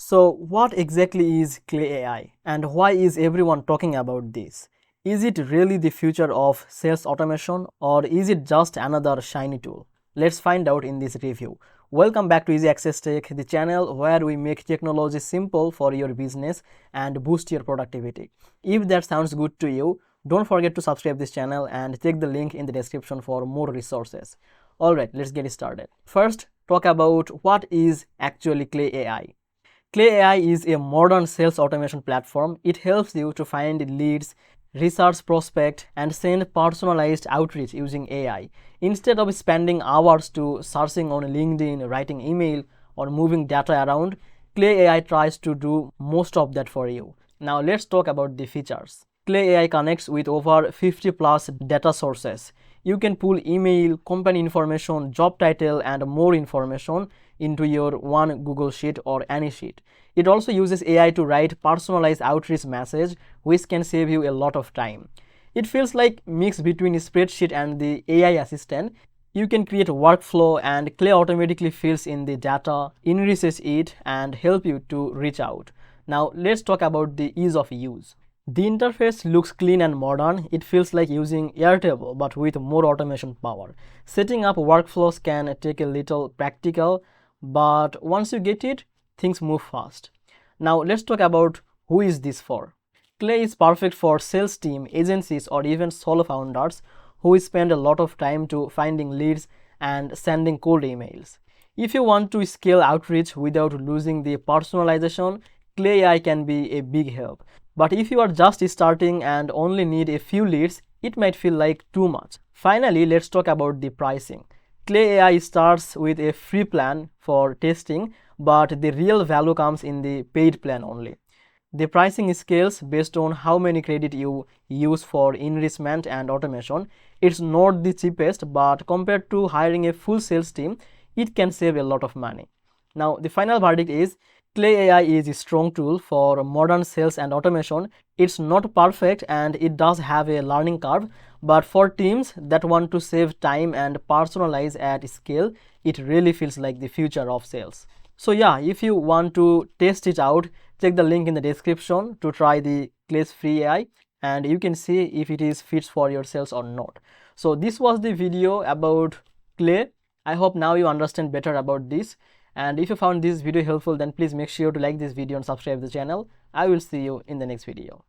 So what exactly is Clay AI and why is everyone talking about this? Is it really the future of sales automation or is it just another shiny tool? Let's find out in this review. Welcome back to Easy Access Tech, the channel where we make technology simple for your business and boost your productivity. If that sounds good to you, don't forget to subscribe this channel and check the link in the description for more resources. Alright, let's get started. First, talk about what is actually Clay AI. Clay AI is a modern sales automation platform. It helps you to find leads, research prospect, and send personalized outreach using AI. Instead of spending hours to searching on LinkedIn, writing email, or moving data around, Clay AI tries to do most of that for you. Now let's talk about the features. Clay AI connects with over 50 plus data sources. You can pull email, company information, job title, and more information into your one Google Sheet or any sheet. It also uses AI to write personalized outreach message, which can save you a lot of time. It feels like mix between a spreadsheet and the AI assistant. You can create a workflow and Clay automatically fills in the data, enriches it, and help you to reach out. Now let's talk about the ease of use. The interface looks clean and modern. It feels like using Airtable but with more automation power. Setting up workflows can take a little practical, but once you get it, things move fast. Now let's talk about who is this for. Clay is perfect for sales team, agencies, or even solo founders who spend a lot of time to finding leads and sending cold emails. If you want to scale outreach without losing the personalization, Clay AI can be a big help. But if you are just starting and only need a few leads, it might feel like too much. Finally, let's talk about the pricing. Clay AI starts with a free plan for testing, but the real value comes in the paid plan only. The pricing scales based on how many credit you use for enrichment and automation. It's not the cheapest, but compared to hiring a full sales team, it can save a lot of money. Now, the final verdict is Clay AI is a strong tool for modern sales and automation. It's not perfect and it does have a learning curve, but for teams that want to save time and personalize at scale, it really feels like the future of sales. So yeah, if you want to test it out, check the link in the description to try the Clay's free AI and you can see if it is fits for your sales or not. So this was the video about Clay. I hope now you understand better about this. And if you found this video helpful, then please make sure to like this video and subscribe to the channel. I will see you in the next video.